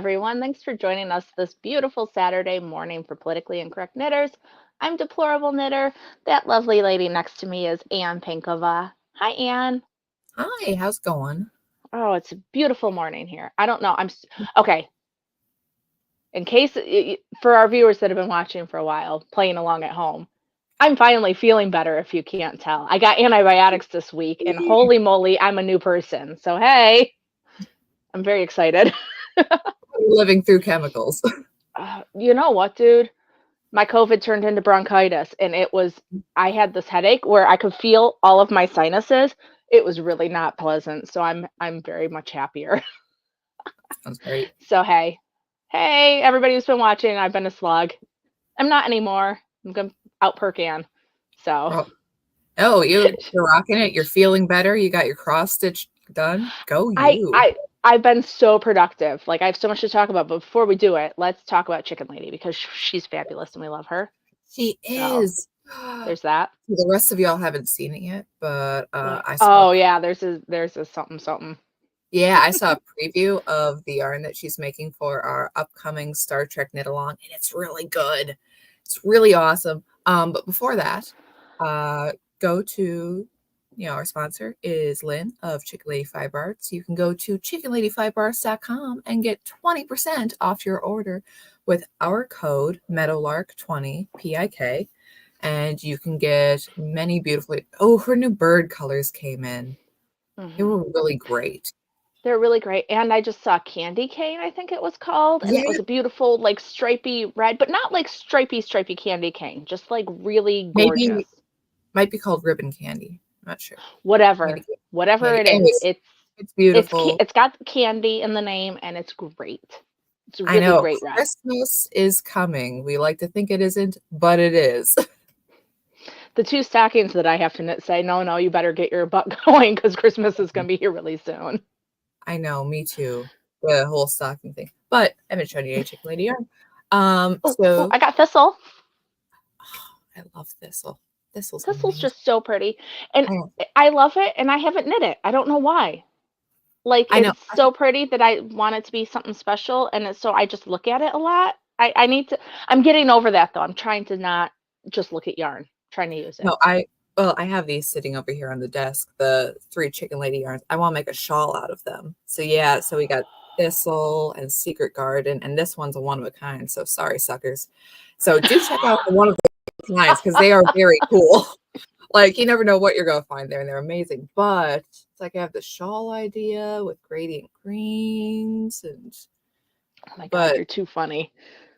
everyone. Thanks for joining us this beautiful Saturday morning for Politically Incorrect Knitters. I'm Deplorable Knitter. That lovely lady next to me is Ann Pinkova. Hi, Ann. Hi, how's it going? Oh, it's a beautiful morning here. I don't know. Okay. In case for our viewers that have been watching for a while, playing along at home, I'm finally feeling better. If you can't tell, I got antibiotics this week, and holy moly, I'm a new person. So hey, I'm very excited. Living through chemicals. You know what, dude? My COVID turned into bronchitis, and I had this headache where I could feel all of my sinuses. It was really not pleasant. So I'm very much happier. Sounds great. So hey, everybody who's been watching, I've been a slug. I'm not anymore. I'm gonna out Percan. So You're rocking it. You're feeling better. You got your cross stitch done. Go I you. I I've been so productive. Like I have so much to talk about. But before we do it, let's talk about Chicken Lady because she's fabulous and we love her. She So is. there's that. The rest of y'all haven't seen it yet, but What? I saw. Oh yeah, there's a something. Yeah, I saw a preview of the yarn that she's making for our upcoming Star Trek knit along, and it's really good. It's really awesome. But before that, go to our sponsor is Lynn of Chicken Lady Fiber Arts. You can go to chickenladyfiberarts.com and get 20% off your order with our code Meadowlark20 PIK. And you can get many beautiful. Oh, her new bird colors came in. They Hmm. were really great. They're really great. And I just saw Candy Cane, I think it was called, and it Yeah, was a beautiful like stripy red, but not like stripy candy cane, just like really gorgeous. maybe might be called ribbon candy. I'm not sure. Whatever, Candy, whatever candy. it is, Anyways, it's beautiful. it's got candy in the name, and it's great. It's I really know great red. Christmas is coming. We like to think it isn't, but it is. The two stockings that I have to knit say, no, you better get your butt going because Christmas is going to be here really soon. I know, me too. The whole stocking thing. But I haven't shown you any chicken lady yarn. Oh, So I got Thistle. I love thistle. Thistle's Thistle's amazing. just so pretty, and I know. I love it, and I haven't knit it. I don't know why. Like I know. it's so pretty that I want it to be something special, and so I just look at it a lot. I need to. I'm getting over that though. I'm trying to not just look at yarn. Trying to use it. No, I have these sitting over here on the desk, the 3 chicken lady yarns. I want to make a shawl out of them. So yeah, so we got thistle and secret garden, and this one's a one of a kind. So sorry, suckers. So do check out the one of the kinds because they are very cool. Like you never know what you're gonna find there, and they're amazing. But it's like I have the shawl idea with gradient greens and Oh my god, but you're too funny.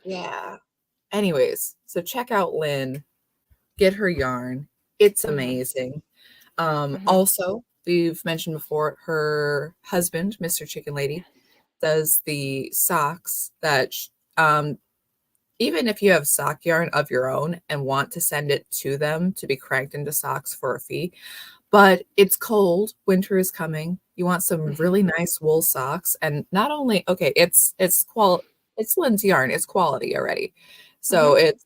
yeah. Anyways, so check out Lynn, get her yarn. It's Hmm. amazing. Hmm. Also, we've mentioned before, her husband, Mr. Chicken Lady, does the socks that even if you have sock yarn of your own and want to send it to them to be cranked into socks for a fee, but it's cold, winter is coming. You want some Hmm. really nice wool socks, and not only okay, it's Lynn's yarn, it's quality already. Hmm. So it's,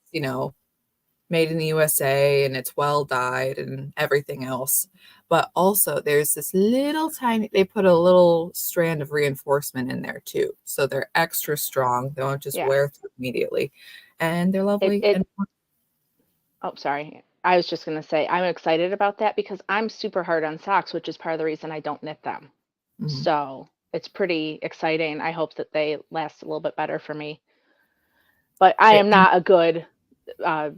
made in the USA and it's well dyed and everything else. But also there's this little tiny, they put a little strand of reinforcement in there too. So they're extra strong. They don't just Yeah. wear through immediately. And they're It. lovely. It. And Oh, sorry. I was just gonna say I'm excited about that because I'm super hard on socks, which is part of the reason I don't knit them. mhm. So it's pretty exciting. I hope that they last a little bit better for me. But I am And not a good. Uh,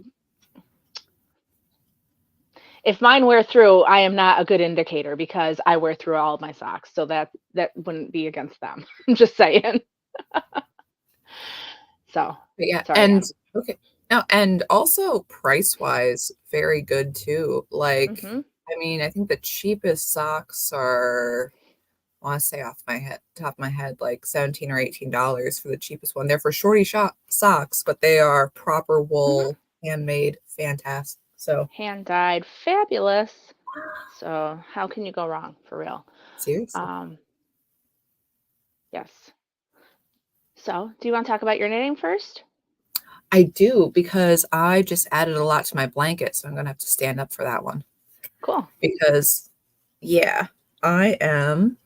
if mine wear through, I am not a good indicator because I wear through all of my socks. So that wouldn't be against them. I'm just saying. So but yeah, sorry, and Anne. okay. Now, and also price wise, very good too. Like, Hmm. I mean, I think the cheapest socks are I want to say off my head, top of my head, like $17 or $18 for the cheapest one. They're for shorty shop socks, but they are proper Hmm. wool, handmade, fantastic. So Hand dyed, fabulous. So how can you go wrong for real? seriously, Um, yes. So do you want to talk about your knitting first? I do because I just added a lot to my blanket, so I'm gonna have to stand up for that one Cool. because yeah, I am.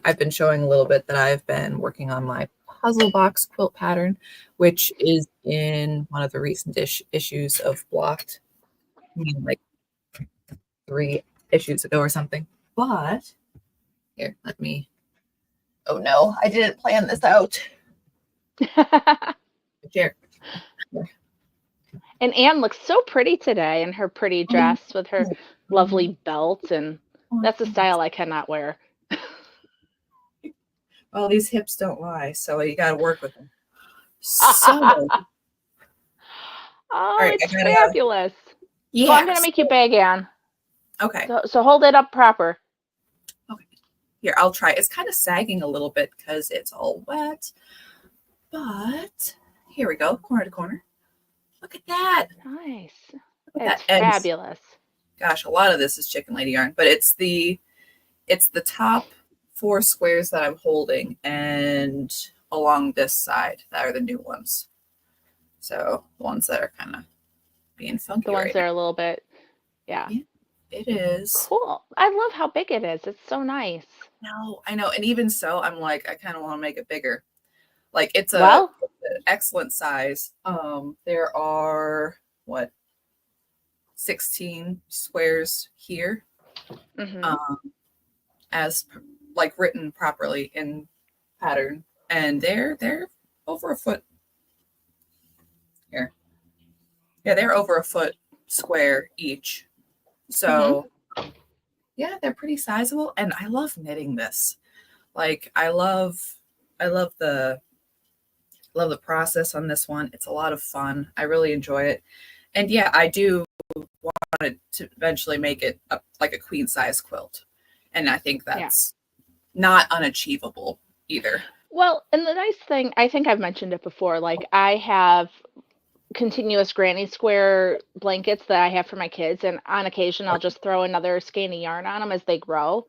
I've been showing a little bit that I've been working on my puzzle box quilt pattern, which is in one of the recent issues of Blocked. I mean, like 3 issues ago or something. But here, let me. Oh no, I didn't plan this out. Here. And Anne looks so pretty today in her pretty dress with her lovely belt, and that's a style I cannot wear. Well, these hips don't lie, so you got to work with them. So, Oh, right, it's I gotta, fabulous. yeah. So I'm going to make you big, Anne. Okay. So hold it up proper. Okay. Here, I'll try. It's kind of sagging a little bit because it's all wet. But here we go, corner to corner. Look at that. Nice. Look at It's that. fabulous. Gosh, a lot of this is Chicken Lady yarn, but it's the top 4 squares that I'm holding, and along this side that are the new ones. So the ones that are kind of being funky. The ones right that now. are a little bit, yeah. It is. Cool. I love how big it is. It's so nice. No, I know. And even so, I'm like, I kind of want to make it bigger. Like it's Well, an excellent size. There are 16 squares here. As like written properly in pattern, and they're over a foot here. Yeah, they're over a foot square each. So yeah, they're pretty sizable, and I love knitting this. Like I love the process on this one. It's a lot of fun. I really enjoy it. And yeah, I do want to eventually make it like a queen size quilt. And I think that's not unachievable either. Well, and the nice thing, I think I've mentioned it before, like I have continuous granny square blankets that I have for my kids, and on occasion I'll just throw another skein of yarn on them as they grow.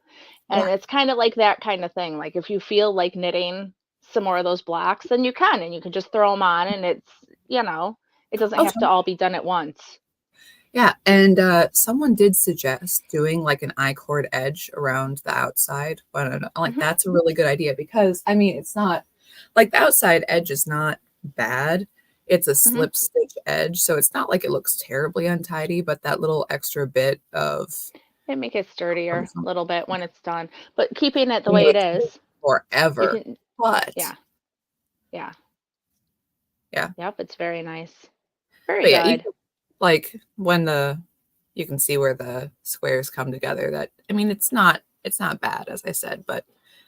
And it's kind of like that kind of thing. Like if you feel like knitting some more of those blocks, then you can, and you can just throw them on, and it's, it doesn't have to all be done at once. Yeah, and someone did suggest doing like an I-cord edge around the outside, but I'm like, that's a really good idea, because I mean, it's not like the outside edge is not bad. It's a slip stitch edge, so it's not like it looks terribly untidy, but that little extra bit of it make it sturdier a little bit when it's done, but keeping it the way it is forever. But yeah, yep, it's very nice, very but good. Like when you can see where the squares come together, that I mean, it's not bad, as I said, but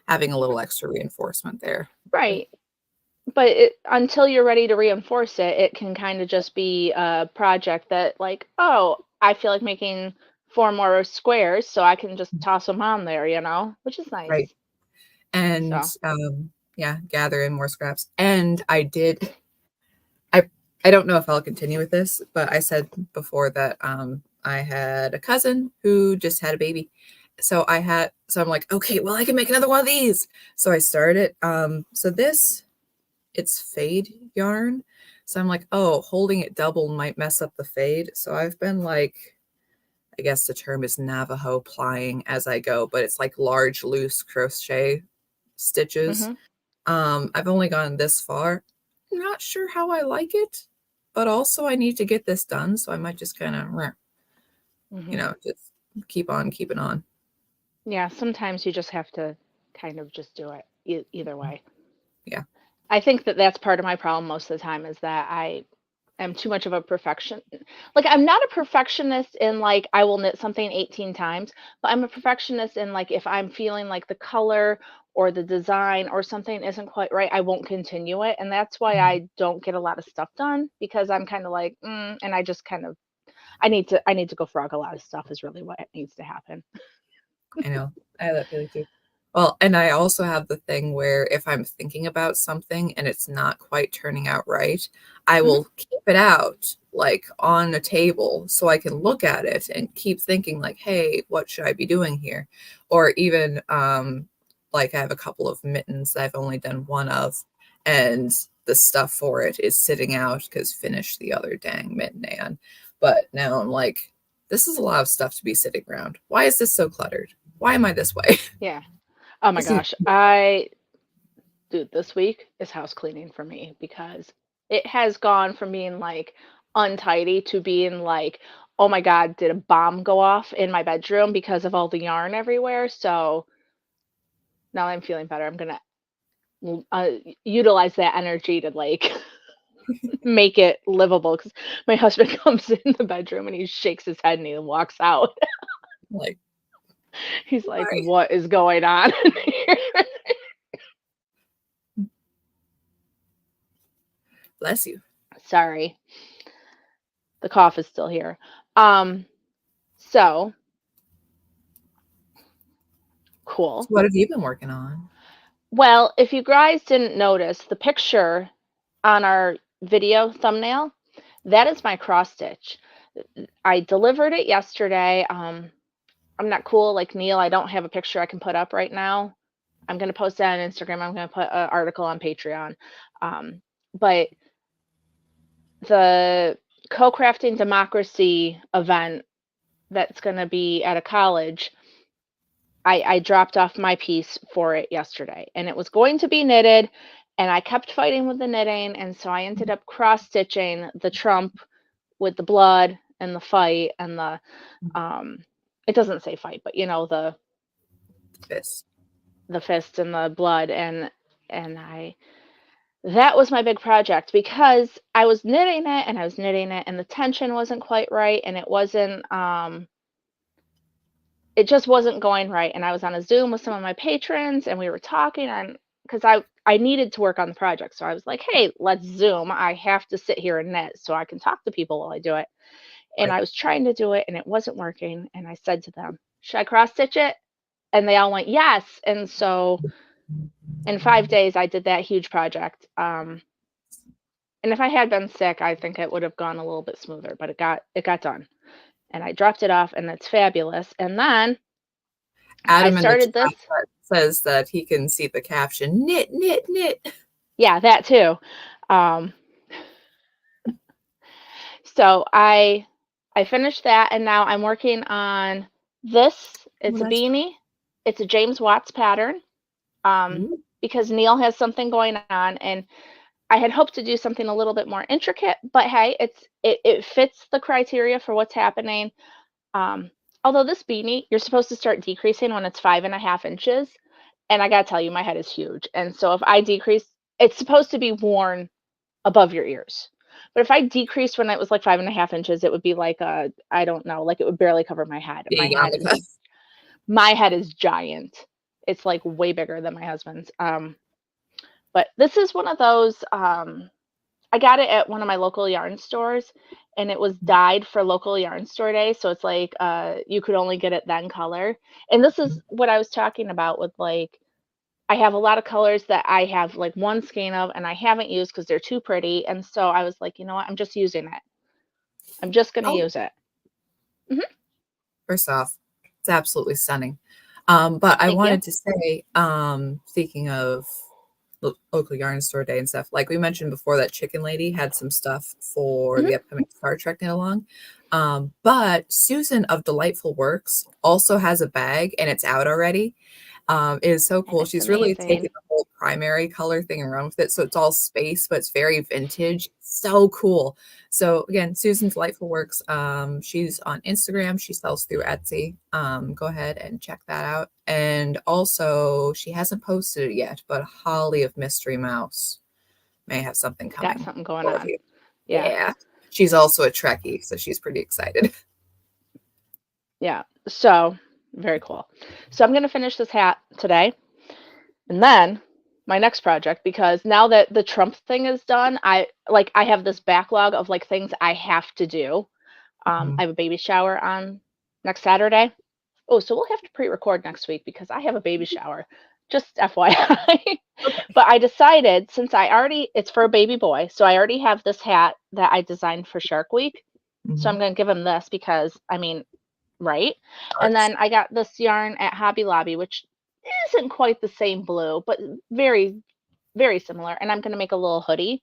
having a little extra reinforcement there, right? But until you're ready to reinforce it, it can kind of just be a project that, like, oh, I feel like making 4 more squares, so I can just toss them on there, which is nice. Right. And yeah, gather in more scraps. And I don't know if I'll continue with this, but I said before that I had a cousin who just had a baby. So I'm like, okay, well, I can make another one of these. So I started. So it's fade yarn. So I'm like, oh, holding it double might mess up the fade. So I've been like, I guess the term is Navajo plying as I go, but it's like large, loose crochet stitches. I've only gone this far. I'm not sure how I like it, but also I need to get this done. So I might just kind of, just keep on keeping on. Yeah, sometimes you just have to kind of just do it either way. Yeah. I think that's part of my problem most of the time, is that I am too much of a like I'm not a perfectionist in like I will knit something 18 times, but I'm a perfectionist in like if I'm feeling like the color or the design or something isn't quite right, I won't continue it. And that's why I don't get a lot of stuff done, because I'm kind of like, and I just kind of, I need to go frog a lot of stuff is really what needs to happen. I know. I have that feeling too. Well, and I also have the thing where if I'm thinking about something and it's not quite turning out right, I will keep it out like on a table so I can look at it and keep thinking like, hey, what should I be doing here? Or even like I have a couple of mittens that I've only done one of, and the stuff for it is sitting out because finished the other dang mitten and. But now I'm like, this is a lot of stuff to be sitting around. Why is this so cluttered? Why am I this way? Yeah. Oh my gosh. I dude, this week is house cleaning for me because it has gone from being like untidy to being like, oh my God, did a bomb go off in my bedroom because of all the yarn everywhere? So now I'm feeling better. I'm gonna utilize that energy to like make it livable because my husband comes in the bedroom and he shakes his head and he walks out. Like, He's like, why? what is going on in here? Bless you. Sorry. The cough is still here. So So cool. what have you been working on? Well, if you guys didn't notice, the picture on our video thumbnail, that is my cross stitch. I delivered it yesterday. I'm not cool like Neil. I don't have a picture I can put up right now. I'm gonna post that on Instagram. I'm gonna put an article on Patreon. But the co-crafting democracy event that's gonna be at a college, I dropped off my piece for it yesterday, and it was going to be knitted, and I kept fighting with the knitting, and so I ended up cross stitching the trump with the blood and the fight and the it doesn't say fight, but you know Fist. the fist and the blood and I that was my big project because I was knitting it and I was knitting it and the tension wasn't quite right and it just wasn't going right. And I was on a Zoom with some of my patrons and we were talking and because I needed to work on the project. So I was like, hey, let's Zoom. I have to sit here and knit so I can talk to people while I do it. And Right. I was trying to do it and it wasn't working. And I said to them, should I cross stitch it? And they all went, yes. And so in 5 days, I did that huge project. And if I had been sick, I think it would have gone a little bit smoother, but it got done. And I dropped it off and it's fabulous. And then I Adam in the started chat this. says that he can see the caption, knit, knit, knit. Yeah, that too. Um, so I finished that and now I'm working on this. It's a Well, that's beanie. It's a James Watts pattern. Ooh. Because Neil has something going on and I had hoped to do something a little bit more intricate, but hey, it fits the criteria for what's happening. Um, Although this beanie, you're supposed to start decreasing when it's 5.5 inches. And I gotta tell you, my head is huge. And so if I decrease, it's supposed to be worn above your ears. But if I decreased when it was like 5.5 inches, it would be like I don't know, like it would barely cover my head. Big yarmulke. My head is giant. It's like way bigger than my husband's. But this is one of those. I got it at one of my local yarn stores, and it was dyed for local yarn store day. So it's like you could only get it then color. And this is what I was talking about with like I have a lot of colors that I have like one skein of, and I haven't used because they're too pretty. And so I was like, you know what? I'm just using it. I'm just gonna Oh, use it. Hmm. first off, it's absolutely stunning. But I Thank you. wanted to say, speaking of local yarn store day and stuff, like we mentioned before, that Chicken Lady had some stuff for Hmm. the upcoming Star Trek knit along. But Susan of Delightful Works also has a bag and it's out already. It is so And cool. it's She's really taken amazing. the whole primary color thing and run with it. So it's all space, but it's very vintage. So cool. So again, Susan Delightful Works. She's on Instagram. She sells through Etsy. Go ahead and check that out. And also, she hasn't posted it yet, but Holly of Mystery Mouse may have something Got coming something going for on. you. Yeah. Yeah. She's also a Trekkie, so she's pretty excited. Yeah. So very cool. So I'm gonna finish this hat today. And then my next project, because now that the Trump thing is done, I have this backlog of like things I have to do. I have a baby shower on next Saturday. Oh, so we'll have to pre-record next week because I have a baby shower. Just FYI. But I decided since it's for a baby boy, so I already have this hat that I designed for Shark Week. So I'm Mhm. gonna give him this because I mean, right? And Arts. then I got this yarn at Hobby Lobby, which isn't quite the same blue, but very, very similar. And I'm going to make a little hoodie.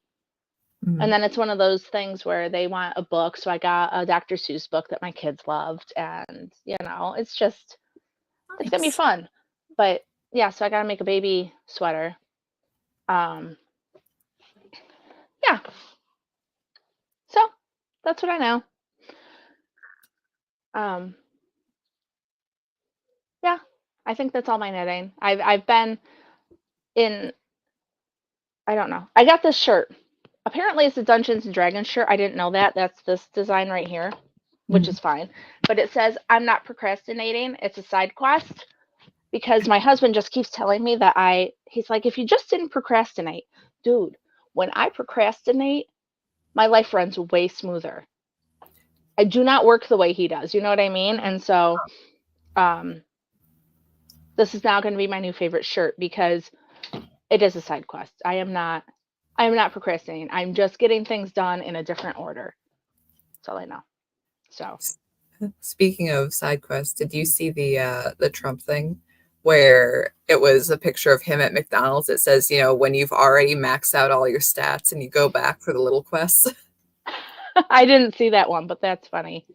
And Mhm. then it's one of those things where they want a book. So I got a Dr. Seuss book that my kids loved. And, it's going to be Nice. fun. But yeah, so I got to make a baby sweater. Um, yeah. So that's what I know. Um, yeah, I think that's all my knitting. I've been in. I don't know. I got this shirt. Apparently, it's a Dungeons and Dragons shirt. I didn't know that. That's this design right here, which Mhm. is fine. But it says, "I'm not procrastinating. It's a side quest." Because my husband just keeps telling me that he's like, if you just didn't procrastinate, dude, when I procrastinate, my life runs way smoother. I do not work the way he does. You know what I mean? And so, um, this is now going to be my new favorite shirt because it is a side quest. I am not procrastinating. I'm just getting things done in a different order. That's all I know. So, Speaking of side quests, did you see the Trump thing where it was a picture of him at McDonald's? It says, when you've already maxed out all your stats and you go back for the little quests. I didn't see that one, but that's funny.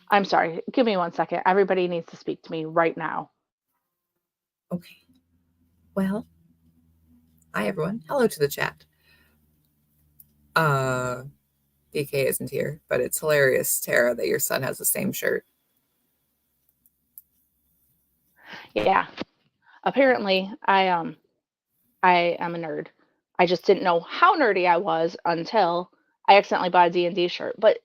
I'm sorry. Give me 1 second. Everybody needs to speak to me right now. Okay. Well, hi everyone. Hello to the chat. DK isn't here, but it's hilarious, Tara, that your son has the same shirt. Yeah. Apparently, I am a nerd. I just didn't know how nerdy I was until I accidentally bought a D&D shirt. But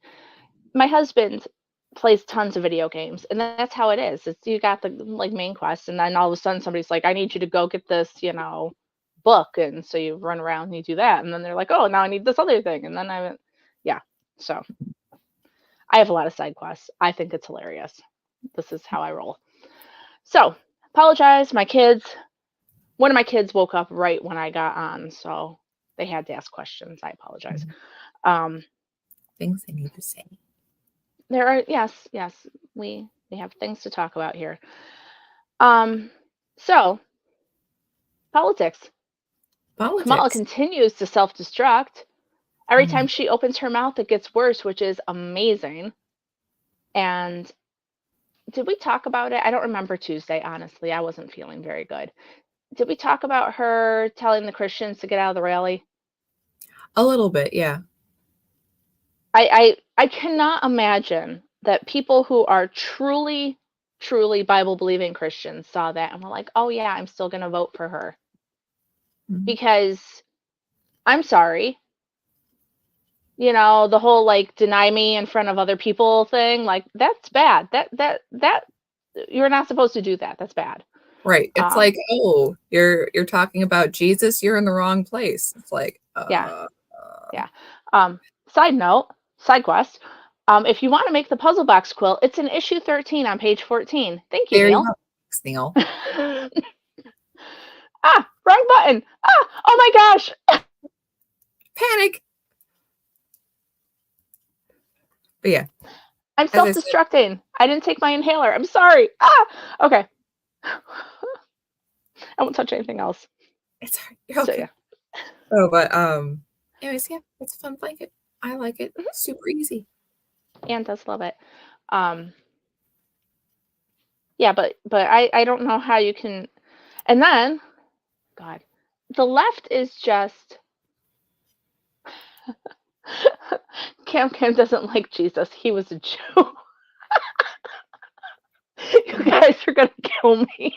my husband plays tons of video games, and that's how it is. It's you got the like main quest, and then all of a sudden somebody's like, "I need you to go get this, book," and so you run around and you do that, and then they're like, "Oh, now I need this other thing," and then yeah. So I have a lot of side quests. I think it's hilarious. This is how I roll. So apologize, my kids. One of my kids woke up right when I got on, so they had to ask questions. I apologize. Um, Things I need to say. there are yes, we have things to talk about here. So politics. Kamala Politics. continues to self-destruct. Every Oh my. time she opens her mouth, it gets worse, which is amazing. And did we talk about it? I don't remember Tuesday, honestly. I wasn't feeling very good. Did we talk about her telling the Christians to get out of the rally? A little bit, yeah. I cannot imagine that people who are truly, truly Bible believing Christians saw that and were like, oh yeah, I'm still gonna vote for her. Mhm. Because I'm sorry, the whole like deny me in front of other people thing, like that's bad. That you're not supposed to do that. That's bad. Right. It's like, Um, oh, you're talking about Jesus, you're in the wrong place. It's like, yeah, yeah. Um, Side note, side quest. If you want to make the puzzle box quilt, it's in issue 13 on page 14. Thank you, there you Neil. go. Thanks, Neil. Wrong button. Oh my gosh. Panic. But yeah, I'm as I said, self-destructing. I didn't take my inhaler. I'm sorry. Okay. I won't touch anything else. it's all right. You're So okay. yeah. Oh, but anyways, yeah, it's a fun blanket. I like it. Mhm. Super easy. Anne does love it. Um, yeah, but I don't know how you can. And then, God, the left is just. Cam doesn't like Jesus. He was a Jew. You guys are gonna kill me.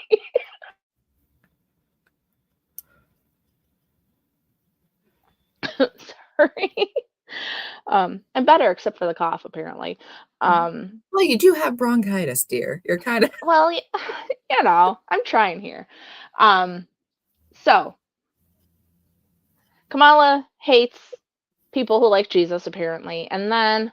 Sorry. I'm better except for the cough, apparently. Well, you do have bronchitis, dear. You're kind of Well, I'm trying here. Um, so Kamala hates people who like Jesus, apparently, and then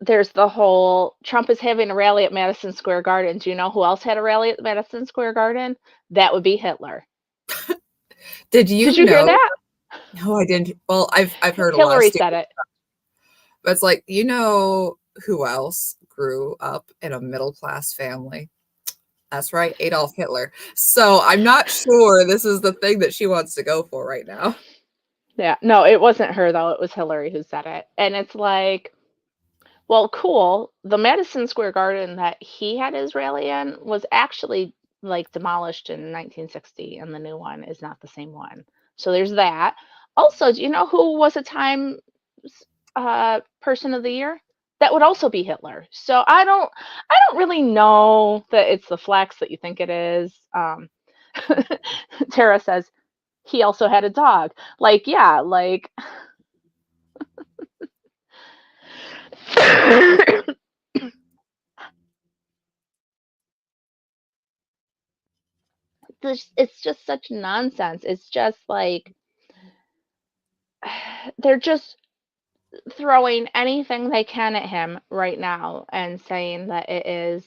there's the whole Trump is having a rally at Madison Square Garden. Do you know who else had a rally at Madison Square Garden? That would be Hitler. Did Did you you hear know? that? No, I didn't. Well, I've heard a lot of Hillary said stupid, it. but it's like, who else grew up in a middle class family? That's right, Adolf Hitler. So I'm not sure this is the thing that she wants to go for right now. Yeah, no, it wasn't her though. It was Hillary who said it. And it's like, well, cool. The Madison Square Garden that he had his rally in was actually like demolished in 1960, and the new one is not the same one. So there's that. Also, do you know who was a Time Person of the Year? That would also be Hitler. So I don't really know that it's the flex that you think it is. Tara says he also had a dog. Like, yeah, like it's just such nonsense. It's just like they're just throwing anything they can at him right now and saying that it is,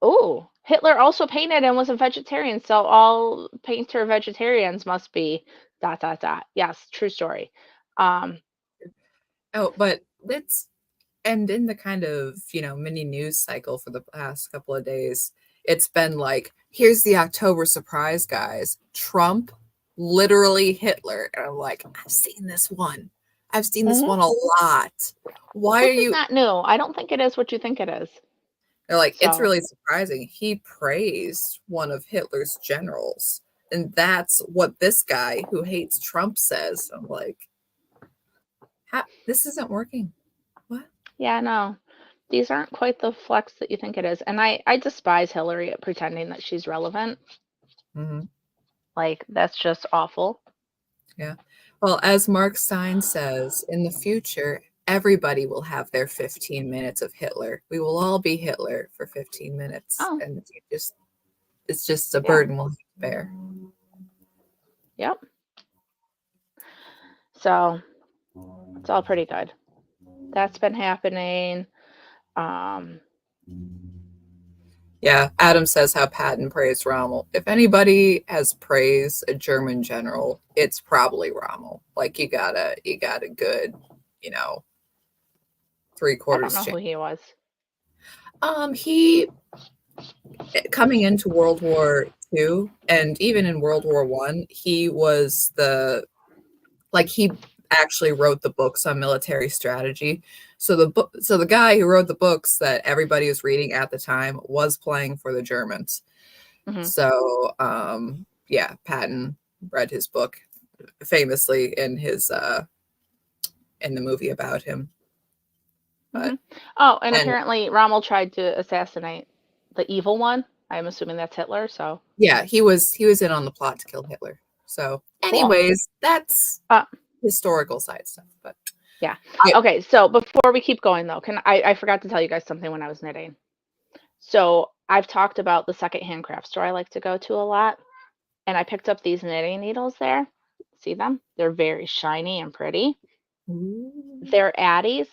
oh, Hitler also painted and was a vegetarian, so all painter vegetarians must be dot dot dot. Yes, true story. Um, Oh, but let's end in the kind of, mini news cycle for the past couple of days. It's been like, here's the October surprise, guys. Trump, literally Hitler. And I'm like, I've seen this one. I've seen this one a lot. Why are this is you? not new. I don't think it is what you think it is. They're like, it's So, really surprising. He praised one of Hitler's generals. And that's what this guy who hates Trump says. I'm like, this isn't working. What? yeah, no. These aren't quite the flex that you think it is. And I despise Hillary at pretending that she's relevant. Mm-hmm. Like, that's just awful. Yeah. Well, as Mark Stein says, in the future, everybody will have their 15 minutes of Hitler. We will all be Hitler for 15 minutes. Oh, And it's just a yeah. burden we'll have to bear. Yep. So, it's all pretty good. That's been happening. Um, Yeah, Adam says how Patton praised Rommel. If anybody has praised a German general, it's probably Rommel. Like you got a good, three I don't quarters know who chance. he was. He coming into World War II and even in World War I, he was he actually wrote the books on military strategy. So the guy who wrote the books that everybody was reading at the time was playing for the Germans. Mm-hmm. So yeah, Patton read his book famously in the movie about him. But Oh, and apparently Rommel tried to assassinate the evil one. I'm assuming that's Hitler. So yeah, he was in on the plot to kill Hitler. So cool. anyways, that's historical side stuff. But yeah. Okay, so before we keep going though, I forgot to tell you guys something when I was knitting. So I've talked about the secondhand craft store I like to go to a lot, and I picked up these knitting needles there. See them? They're very shiny and pretty. They're Addies.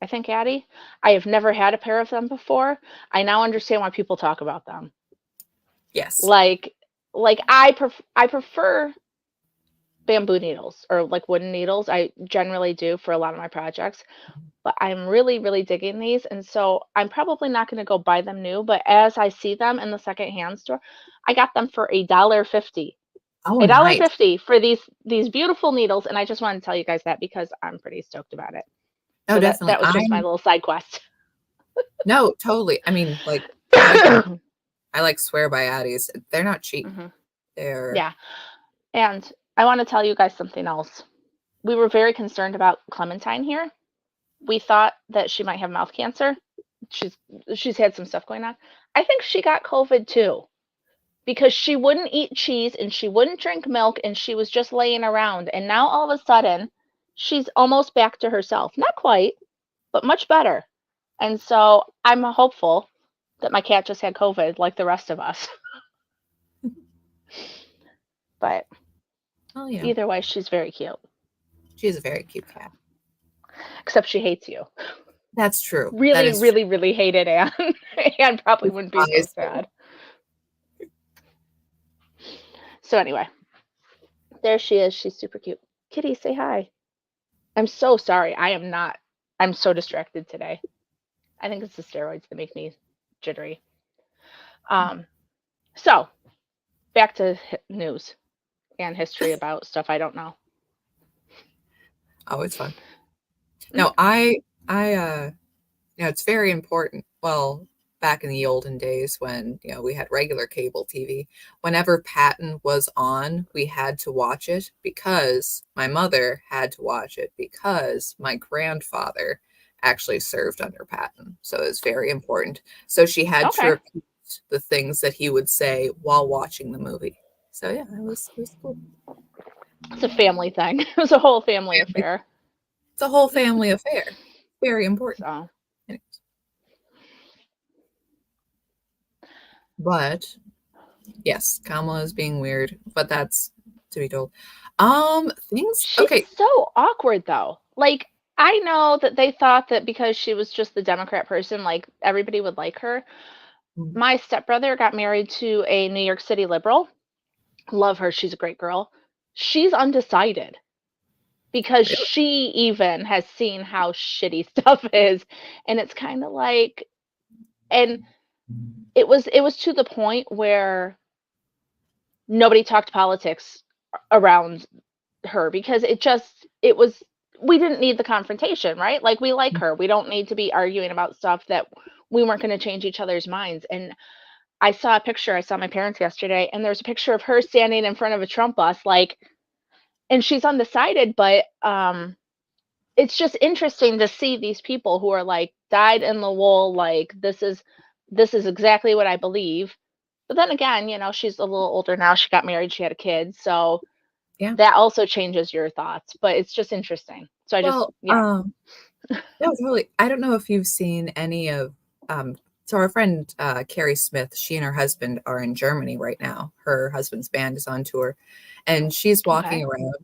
I think Addie. I have never had a pair of them before. I now understand why people talk about them. Yes. Like I prefer bamboo needles or like wooden needles. I generally do for a lot of my projects. But I'm really, really digging these. And so I'm probably not going to go buy them new. But as I see them in the secondhand store, I got them for $1.50. Oh, $1.50 for these beautiful needles. And I just wanted to tell you guys that because I'm pretty stoked about it. No, So definitely. that was just my little side quest. No, totally. I mean, like, I swear by Addies. They're not cheap. Mm-hmm. They're Yeah. And I want to tell you guys something else. We were very concerned about Clementine here. We thought that she might have mouth cancer. She's had some stuff going on. I think she got COVID too because she wouldn't eat cheese and she wouldn't drink milk and she was just laying around. And now all of a sudden, she's almost back to herself. Not quite, but much better. And so I'm hopeful that my cat just had COVID like the rest of us. But either way, she's very cute. She's a very cute cat. Except she hates you. That's true. Really, really, really hated Anne. Anne probably wouldn't be so sad. So anyway, there she is. She's super cute. Kitty, say hi. I'm so sorry. I'm so distracted today. I think it's the steroids that make me jittery. So back to news and history about stuff I don't know. Oh, it's fun. No, it's very important. Well, back in the olden days when, we had regular cable TV, whenever Patton was on, we had to watch it because my mother had to watch it because my grandfather actually served under Patton. So it was very important. So she had to Okay. repeat the things that he would say while watching the movie. So yeah, it was cool. It's a family thing. It was a whole family affair. It's a whole family affair. Very important. So Anyways. But yes, Kamala is being weird, but that's to be told. Things she's okay. so awkward though. Like I know that they thought that because she was just the Democrat person, like everybody would like her. Mhm. My stepbrother got married to a New York City liberal. Love her. She's a great girl. She's undecided because Really? she even has seen how shitty stuff is. And it's kind of like, and it was to the point where nobody talked politics around her because it was we didn't need the confrontation, right? Like we like her. We don't need to be arguing about stuff that we weren't going to change each other's minds. And I saw my parents yesterday, and there's a picture of her standing in front of a Trump bus, like, and she's undecided, but it's just interesting to see these people who are like dyed in the wool, like this is exactly what I believe. But then again, she's a little older now. She got married, she had a kid, so Yeah. that also changes your thoughts. But it's just interesting. So I just, Well, yeah. no, totally. I don't know if you've seen any of so our friend Carrie Smith, she and her husband are in Germany right now. Her husband's band is on tour, and she's walking Okay. around,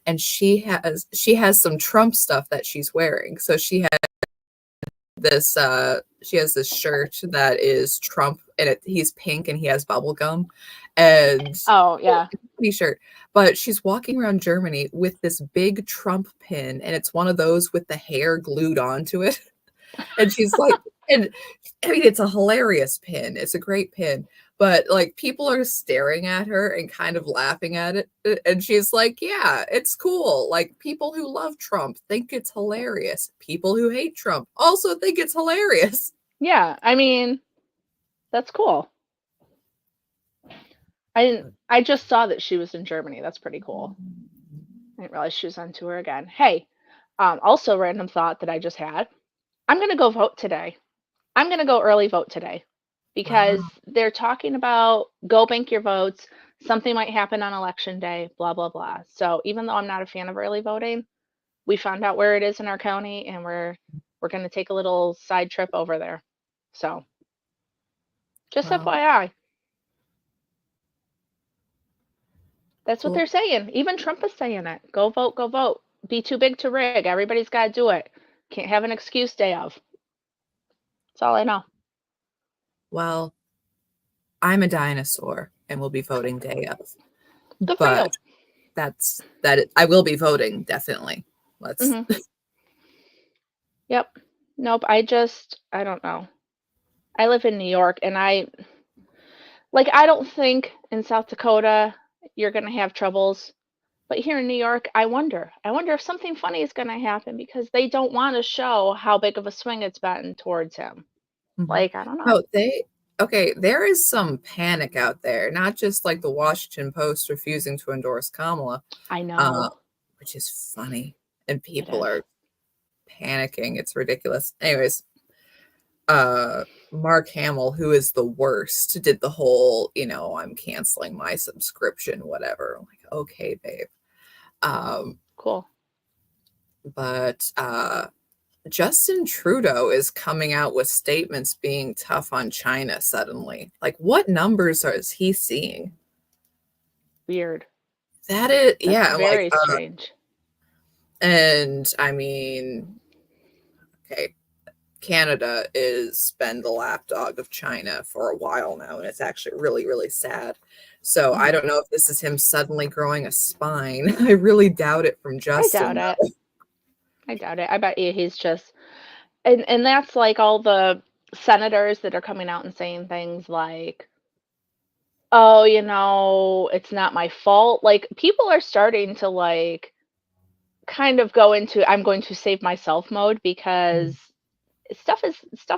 and she has some Trump stuff that she's wearing. So she has this shirt that is Trump, and he's pink and he has bubble gum, and Oh yeah. t-shirt. But she's walking around Germany with this big Trump pin, and it's one of those with the hair glued onto it. And she's like, and I mean, it's a hilarious pin. It's a great pin. But like people are staring at her and kind of laughing at it. And she's like, yeah, it's cool. Like people who love Trump think it's hilarious. People who hate Trump also think it's hilarious. Yeah. I mean, that's cool. I just saw that she was in Germany. That's pretty cool. I didn't realize she was on tour again. Hey, also random thought that I just had. I'm gonna go vote today. I'm gonna go early vote today because Wow. they're talking about go bank your votes. Something might happen on election day, blah blah blah. So even though I'm not a fan of early voting, we found out where it is in our county, and we're gonna take a little side trip over there. So just Wow. FYI, that's what Cool. they're saying. Even Trump is saying it. Go vote, go vote. Be too big to rig. Everybody's got to do it. Can't have an excuse day of. That's all I know. Well, I'm a dinosaur and will be voting day of. Good for But you. I will be voting, definitely. Let's Hmm. Yep. Nope. I don't know. I live in New York, and I don't think in South Dakota you're going to have troubles. But here in New York, I wonder. I wonder if something funny is going to happen because they don't want to show how big of a swing it's been towards him. Mhm. Like, I don't know. No, okay, there is some panic out there, not just like the Washington Post refusing to endorse Kamala, I uh, know. which is funny, and It people is. are panicking. It's ridiculous. Anyways, Mark Hamill, who is the worst, did the whole, I'm canceling my subscription, whatever. I'm like, okay, babe. Um, Cool. but Justin Trudeau is coming out with statements being tough on China suddenly. Like, what numbers is he seeing? Weird. That is, That's yeah, I'm like, very strange. and I mean, okay, Canada is been the lapdog of China for a while now, and it's actually really, really sad. So I Hmm. don't know if this is him suddenly growing a spine. I really doubt it from I doubt Justin, it. though. I doubt it. I bet you he's just and that's like all the senators that are coming out and saying things like, "Oh, it's not my fault." Like people are starting to like kind of go into I'm going to save myself mode because stuff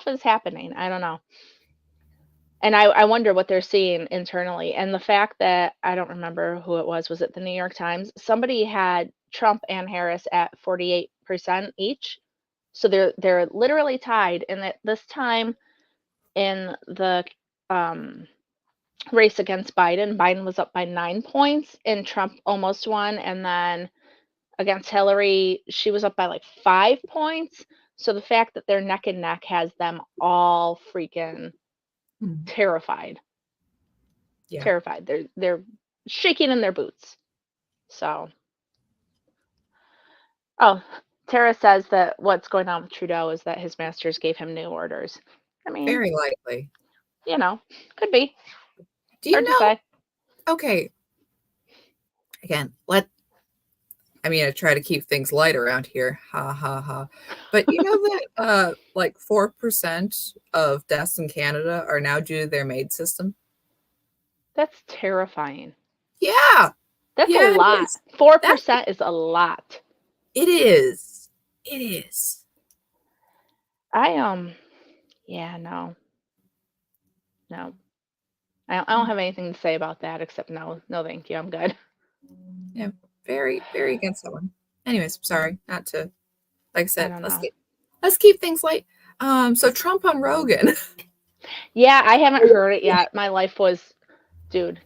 is happening. I don't know. And I wonder what they're seeing internally. And the fact that I don't remember who it was it the New York Times? Somebody had Trump and Harris at 48% each. So they're literally tied. And at this time in the um, race against Biden, Biden was up by 9 points and Trump almost won. And then against Hillary, she was up by like 5 points. So the fact that they're neck and neck has them all freaking terrified. Yeah. Terrified. They're shaking in their boots. So, oh, Tara says that what's going on with Trudeau is that his masters gave him new orders. I mean, Very likely. you know, could be. Do you Hard to know? say. Okay. Again, I try to keep things light around here. Ha ha ha. But you know that like 4% of deaths in Canada are now due to their MAID system? That's terrifying. Yeah. That's Yeah, a it lot. is. 4% is a lot. It is. It is. Yeah, no. No. I don't have anything to say about that except no, thank you. I'm good. Yeah. Very, very against that one. Anyways, sorry, not to, like I I said, don't know. let's keep things light. So Trump on Rogan. Yeah, I haven't heard it yet. My life was, dude.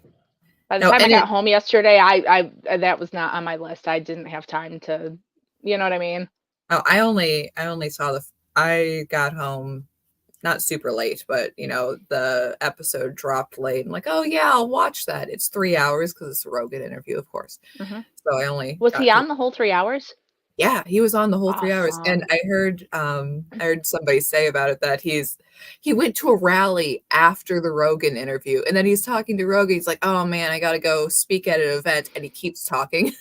By the No, time I and got home yesterday, I that was not on my list. I didn't have time to, you know what I mean? I only saw I got home not super late, but the episode dropped late. I'm like, oh yeah, I'll watch that. It's 3 hours because it's a Rogan interview, of course. Mm-hmm. So I only Was got he to. on the whole 3 hours? Yeah, he was on the whole 3 hours, and Awesome. I heard somebody say about it that he went to a rally after the Rogan interview, and then he's talking to Rogan. He's like, oh man, I got to go speak at an event, and he keeps talking.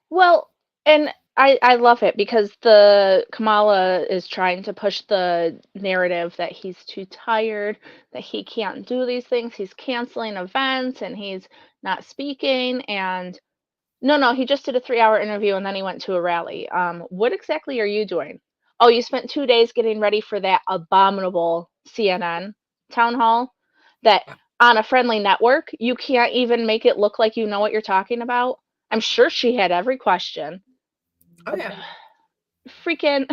Well, and I love it because the Kamala is trying to push the narrative that he's too tired, that he can't do these things. He's canceling events and he's not speaking. And no, he just did a 3-hour interview and then he went to a rally. What exactly are you doing? Oh, you spent 2 days getting ready for that abominable CNN town hall that on a friendly network, you can't even make it look like you know what you're talking about. I'm sure she had every question. Oh yeah. Freaking,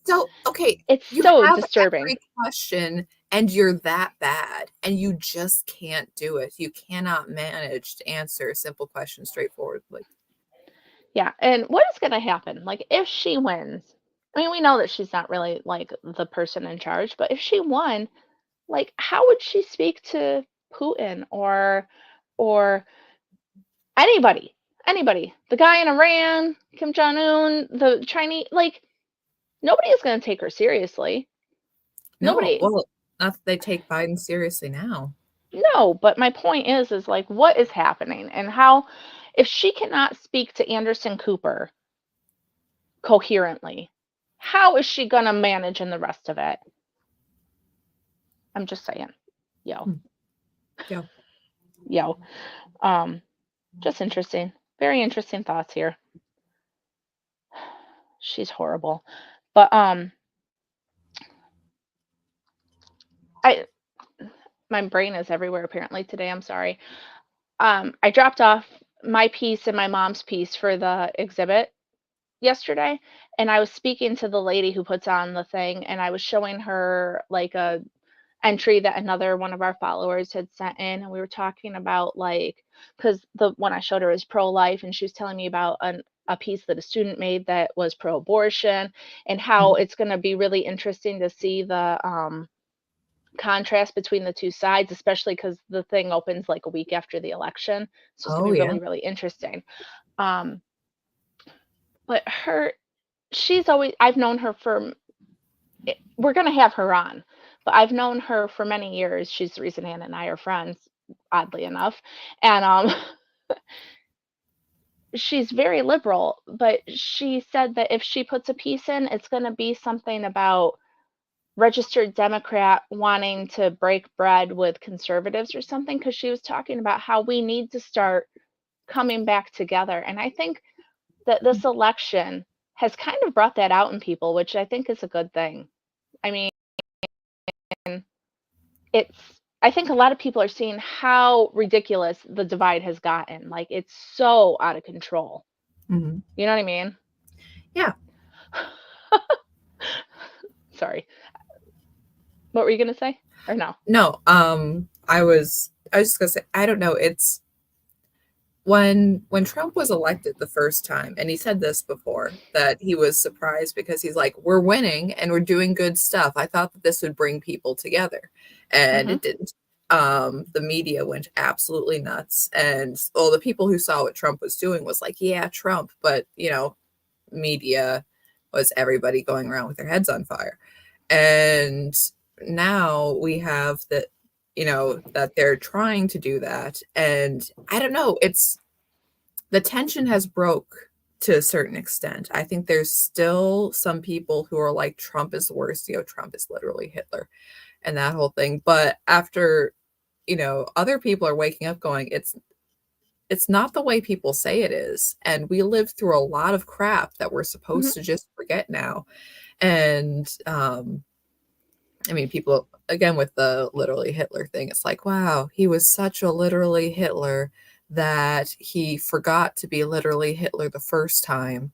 So okay, it's you so have disturbing. every question, and you're that bad, and you just can't do it. You cannot manage to answer a simple question straightforwardly. Yeah, and what is going to happen? Like, if she wins, I mean, we know that she's not really like the person in charge, but if she won, like, how would she speak to Putin or anybody? Anybody? The guy in Iran, Kim Jong Un, the Chinese, like, nobody is going to take her seriously. No, Nobody. well, not that they take Biden seriously now. No, but my point is like, what is happening and how, if she cannot speak to Anderson Cooper coherently, how is she gonna manage in the rest of it? I'm just saying. Yo. Yeah. Yo. Just interesting. Very interesting thoughts here. She's horrible. But I my brain is everywhere apparently today. I'm sorry. I dropped off my piece and my mom's piece for the exhibit yesterday, and I was speaking to the lady who puts on the thing, and I was showing her like a entry that another one of our followers had sent in, and we were talking about like, because the one I showed her is pro-life, and she was telling me about a piece that a student made that was pro-abortion, and how it's going to be really interesting to see the contrast between the two sides, especially because the thing opens like a week after the election, so it's going Oh to be yeah. really, really interesting. um but she's always, I've known her for, we're going to have her on, but I've known her for many years. She's the reason Anna and I are friends, oddly enough. And she's very liberal, but she said that if she puts a piece in, it's going to be something about registered Democrat wanting to break bread with conservatives or something, because she was talking about how we need to start coming back together. And I think that this election has kind of brought that out in people, which I think is a good thing. I mean, it's I think a lot of people are seeing how ridiculous the divide has gotten. Like, it's so out of control. Mhm. You know what I mean? Yeah. Sorry. What were you gonna say? Or no? No, I was just gonna say, I don't know, it's when Trump was elected the first time, and he said this before, that he was surprised because he's like, we're winning and we're doing good stuff. I thought that this would bring people together, and Mhm. it didn't. The media went absolutely nuts, and all the people who saw what Trump was doing was like, yeah, Trump, but media was everybody going around with their heads on fire. And now we have that, that they're trying to do that. And I don't know, it's the tension has broke to a certain extent. I think there's still some people who are like, Trump is the worst, Trump is literally Hitler and that whole thing. But after, other people are waking up going, it's not the way people say it is. And we lived through a lot of crap that we're Mhm. supposed to just forget now. And I mean, people, again, with the literally Hitler thing, it's like, wow, he was such a literally Hitler that he forgot to be literally Hitler the first time.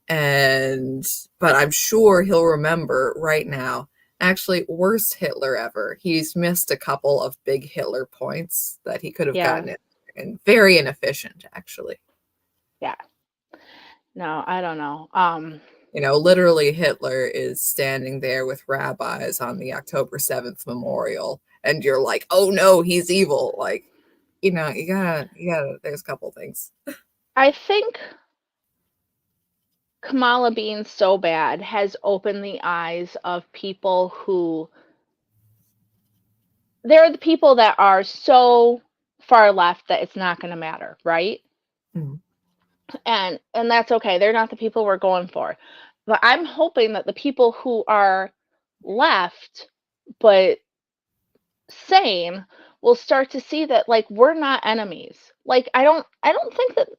And, but I'm sure he'll remember right now. Actually, worst Hitler ever. He's missed a couple of big Hitler points that he could have Yeah. gotten it, and very inefficient, actually. Yeah. No, I don't know. Literally Hitler is standing there with rabbis on the October 7th memorial, and you're like, oh no, he's evil. Like, you gotta, there's a couple things. I think Kamala being so bad has opened the eyes of people who there are the people that are so far left that it's not gonna matter, right? Mhm. And that's okay. They're not the people we're going for. But I'm hoping that the people who are left but sane will start to see that like we're not enemies. Like I don't think that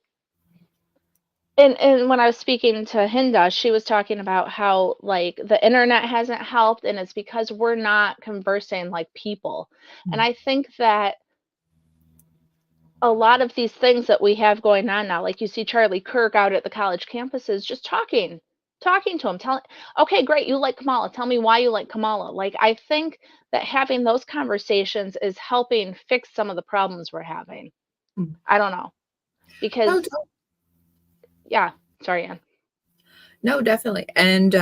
and when I was speaking to Hinda, she was talking about how like the internet hasn't helped and it's because we're not conversing like people. And Mhm. I think that a lot of these things that we have going on now, like you see Charlie Kirk out at the college campuses just talking to him, telling, okay, great, you like Kamala. Tell me why you like Kamala. Like, I think that having those conversations is helping fix some of the problems we're having. Mhm. I don't know. Because, No, yeah, sorry, Ann. no, definitely. And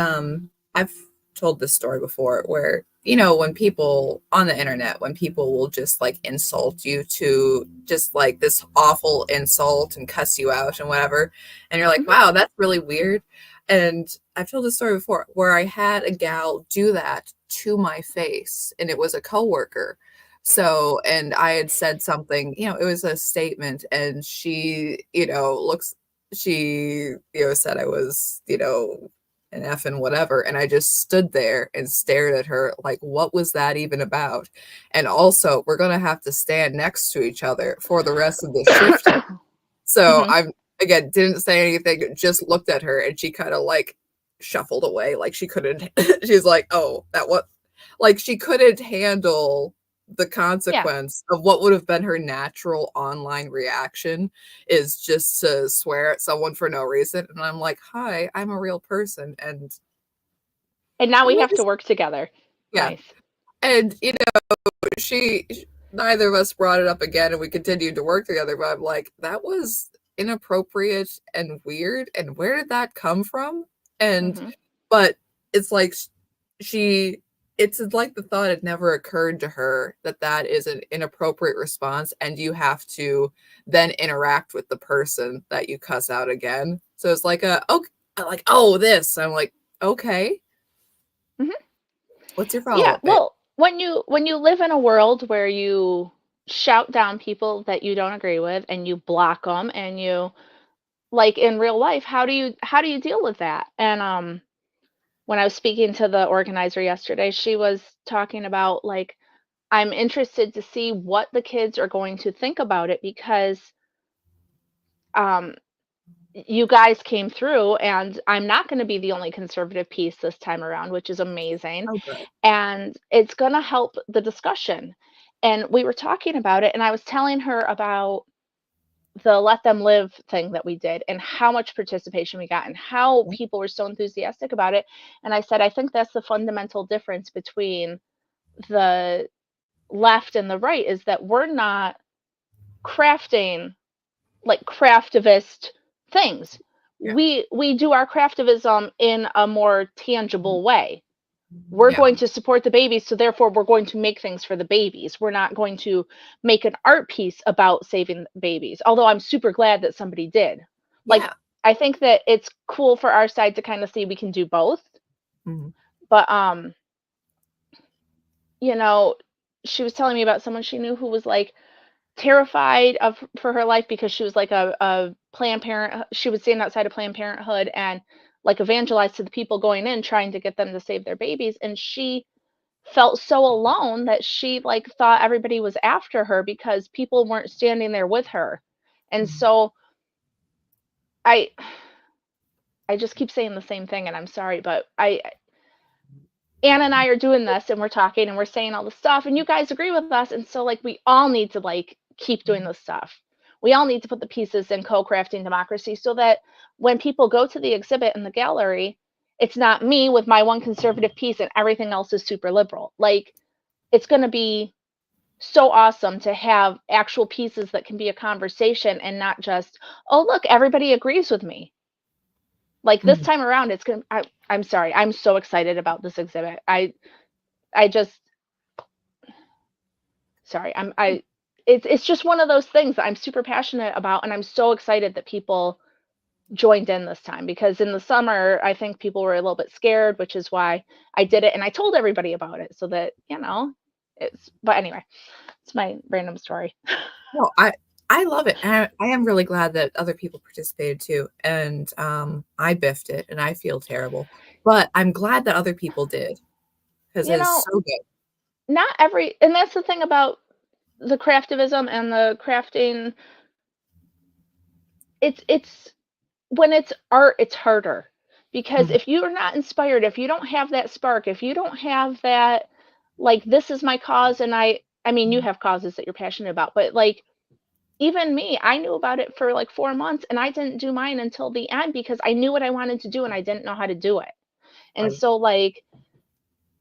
I've told this story before where, when people on the internet, when people will just like insult you to just like this awful insult and cuss you out and whatever. And you're like, Hmm. wow, that's really weird. And I've told this story before where I had a gal do that to my face, and it was a coworker. So, and I had said something, it was a statement, and she said I was, an F and whatever. And I just stood there and stared at her like, what was that even about? And also, we're going to have to stand next to each other for the rest of the shift. So Hmm. I'm, again, didn't say anything, just looked at her, and she kind of like shuffled away. Like she couldn't, she's like, oh, that what, like she couldn't handle the Yeah. consequence of what would have been her natural online reaction is just to swear at someone for no reason. And I'm like, hi, I'm a real person. And And now it we have to was, work together. yeah. Nice. And, she, neither of us brought it up again, and we continued to work together. But I'm like, that was inappropriate and weird. And where did that come from? And, Hmm. but it's like she, it's like the thought had never occurred to her that that is an inappropriate response, and you have to then interact with the person that you cuss out again. So it's like okay, like, oh, this. I'm like, okay, Hmm. what's your follow Yeah. up, babe? Well, when you live in a world where you shout down people that you don't agree with and you block them and you like in real life, how do you deal with that? And when I was speaking to the organizer yesterday, she was talking about like I'm interested to see what the kids are going to think about it because um you guys came through and I'm not going to be the only conservative piece this time around, which is amazing. Oh, good. And it's going to help the discussion. and we were talking about it, and I was telling her about the Let Them Live thing that we did and how much participation we got and how people were so enthusiastic about it. And I said, I think that's the fundamental difference between the left and the right, is that we're not crafting like craftivist things. Yeah. We do our craftivism in a more tangible way. We're Yeah. going to support the babies, so therefore we're going to make things for the babies. We're not going to make an art piece about saving babies, although I'm super glad that somebody did. Like, Yeah. I think that it's cool for our side to kind of see we can do both. Mhm. But you know, she was telling me about someone she knew who was like terrified of for her life because she was like a Planned Parent. She would stand outside of Planned Parenthood and like evangelize to the people going in trying to get them to save their babies, and she felt so alone that she like thought everybody was after her because people weren't standing there with her. And Mhm. so I I just keep saying the same thing, and I'm sorry, but Anna and I are doing this and we're talking and we're saying all this stuff and you guys agree with us, and so like we all need to like keep doing this stuff. We all need to put the pieces in co-crafting democracy so that when people go to the exhibit in the gallery, it's not me with my one conservative piece and everything else is super liberal. Like, it's going to be so awesome to have actual pieces that can be a conversation and not just, oh, look, everybody agrees with me. Like this Mhm. time around, it's going to, I'm sorry, I'm so excited about this exhibit. I just, sorry, it's just one of those things that I'm super passionate about. And I'm so excited that people joined in this time, because in the summer, I think people were a little bit scared, which is why I did it. And I told everybody about it so that, but anyway, it's my random story. No, I love it. And I am really glad that other people participated too. And I biffed it and I feel terrible. But I'm glad that other people did because You it's know, so good. not every, and that's the thing about the craftivism and the crafting. It's when it's art, it's harder, because Mhm. if you're not inspired, if you don't have that spark, if you don't have that, like, this is my cause, and I mean, you have causes that you're passionate about, but like, even me, I knew about it for like 4 months and I didn't do mine until the end because I knew what I wanted to do and I didn't know how to do it. And Right. so, like,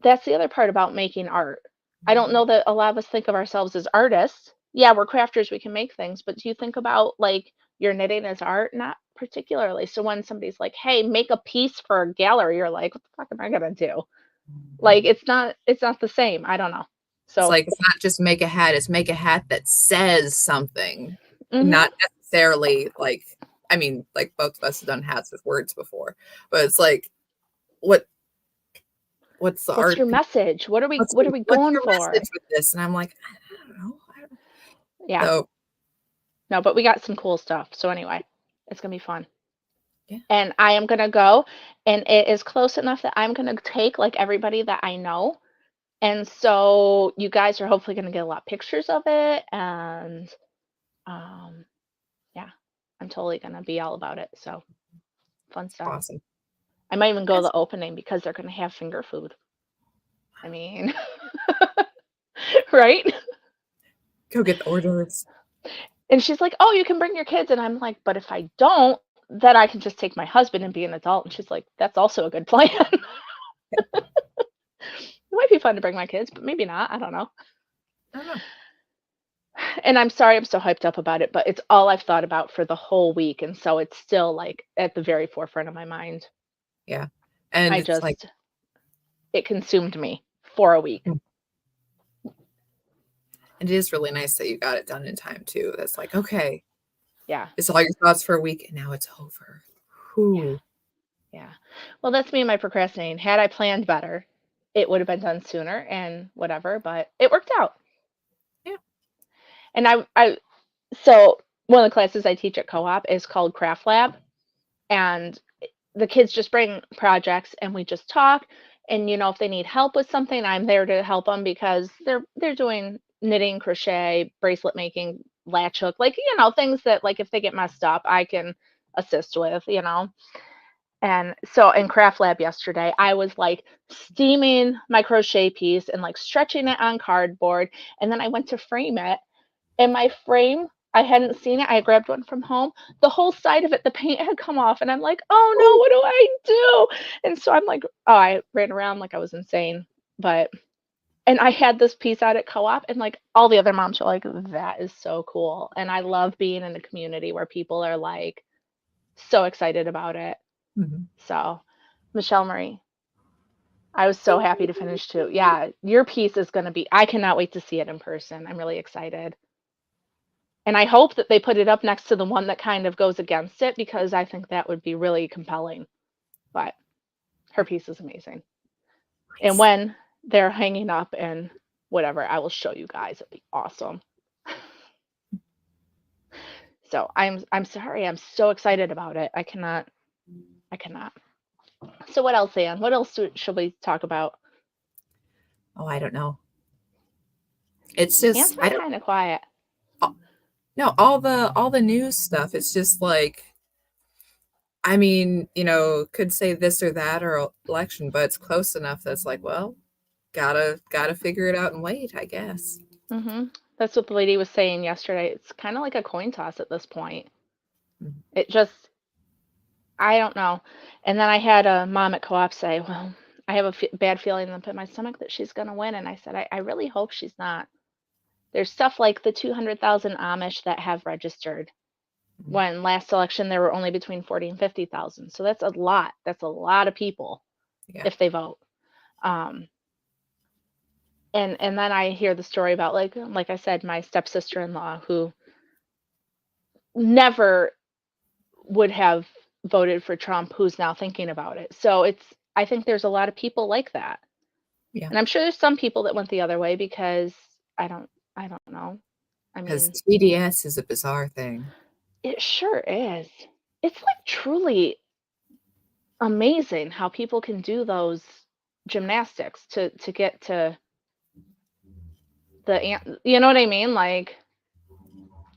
that's the other part about making art. I don't know that a lot of us think of ourselves as artists. Yeah, we're crafters, we can make things, but do you think about like your knitting as art? Not particularly. So when somebody's like, "Hey, make a piece for a gallery," you're like, "What the fuck am I gonna do?" Like, it's not the same. I don't know. It's So, like it's not just make a hat, it's make a hat that says something. mhm. Not necessarily like I mean, like both of us have done hats with words before, but it's like what what's the What's art your message? What are we what's going your for? message with this? And I'm like, I don't know. Yeah. So No, but we got some cool stuff. So anyway, it's gonna be fun. yeah. And I am gonna go, and it is close enough that I'm gonna take like everybody that I know. And so you guys are hopefully gonna get a lot of pictures of it. And um, yeah, I'm totally gonna be all about it. So fun stuff. Awesome. I might even go to Yes. the opening because they're gonna have finger food. I mean, right? Go get the orders. And she's like, "Oh, you can bring your kids." And I'm like, "But if I don't, then I can just take my husband and be an adult." And she's like, "That's also a good plan." It might be fun to bring my kids, but maybe not. I don't know. I don't know. And I'm sorry I'm so hyped up about it, but it's all I've thought about for the whole week. And so it's still like at the very forefront of my mind. Yeah. And I it's like just, it consumed me for a week. and it is really nice that you got it done in time too. That's like, okay, Yeah. it's all your thoughts for a week and now it's over. Yeah. Whew. Yeah. Well, that's me and my procrastinating. Had I planned better, it would have been done sooner and whatever, but it worked out. Yeah. And so one of the classes I teach at co-op is called Craft Lab. And the kids just bring projects and we just talk. And if they need help with something, I'm there to help them because they're doing knitting, crochet, bracelet making, latch hook, like things that, like, if they get messed up, I can assist with. And so in Craft Lab yesterday, I was like steaming my crochet piece and like stretching it on cardboard. And then I went to frame it, and my frame, I hadn't seen it. I grabbed one from home. The whole side of it, the paint had come off, and I'm like, oh no, Oh, what do I do? And so I'm like, oh, I ran around like I was insane. But and I had this piece out at co-op, and like all the other moms were like, that is so cool. And I love being in a community where people are like so excited about it. mhm. So, Michelle Marie, I was so happy to finish too. Yeah, your piece is going to be, I cannot wait to see it in person. I'm really excited. And I hope that they put it up next to the one that kind of goes against it, because I think that would be really compelling. But her piece is amazing. And Nice. when they're hanging up and whatever, I will show you guys. It'd be awesome. So I'm sorry. I'm so excited about it. I cannot. I cannot. So what else, Anne? What else should we talk about? Oh, I don't know. It's Anne's just I been don't kind of quiet. know all the news stuff. It's just like I mean, could say this or that or election, but it's close enough that's like, well, gotta figure it out and wait, I guess. That's what the lady was saying yesterday. It's kind of like a coin toss at this point. Mhm. It just, I don't know. And then I had a mom at co-op say, well, I have a bad feeling in the pit of my stomach that she's going to win. And I said, I really hope she's not. There's stuff like the 200,000 Amish that have registered. Mhm. When last election, there were only between 40 and 50,000. So that's a lot. That's a lot of people Yeah. if they vote. Um, and then I hear the story about like I said, my stepsister-in-law who never would have voted for Trump, who's now thinking about it. So I think there's a lot of people like that. Yeah. And I'm sure there's some people that went the other way because I don't I don't know. I Because mean, TDS is a bizarre thing. it sure is. It's like truly amazing how people can do those gymnastics to get to you know what I mean? Like,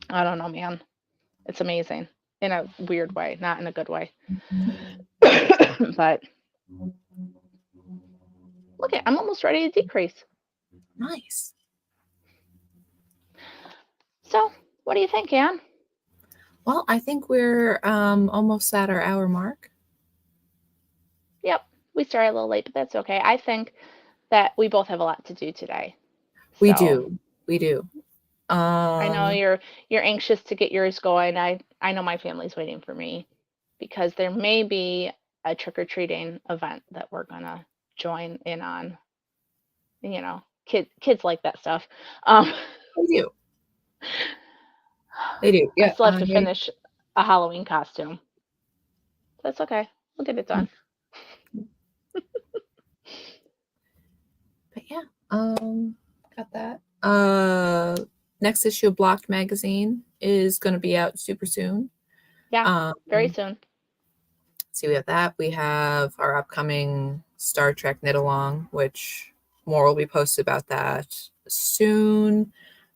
I don't know, man. It's amazing in a weird way, not in a good way. But look at, I'm almost ready to decrease. Nice. So, what do you think, Anne? Well, I think we're almost at our hour mark. Yep, we started a little late, but that's okay. I think that we both have a lot to do today. We So, do. We do. I know Um, you're anxious to get yours going. I know my family's waiting for me because there may be a trick-or-treating event that we're gonna join in on. You know, kids like that stuff. Um, they do. They do. I Yeah. still have to finish a Halloween costume. That's okay. We'll get it done. But yeah, got that. Next issue of Blocked magazine is going to be out super soon. Yeah, very soon. So we have that. We have our upcoming Star Trek knit along, which more will be posted about that soon.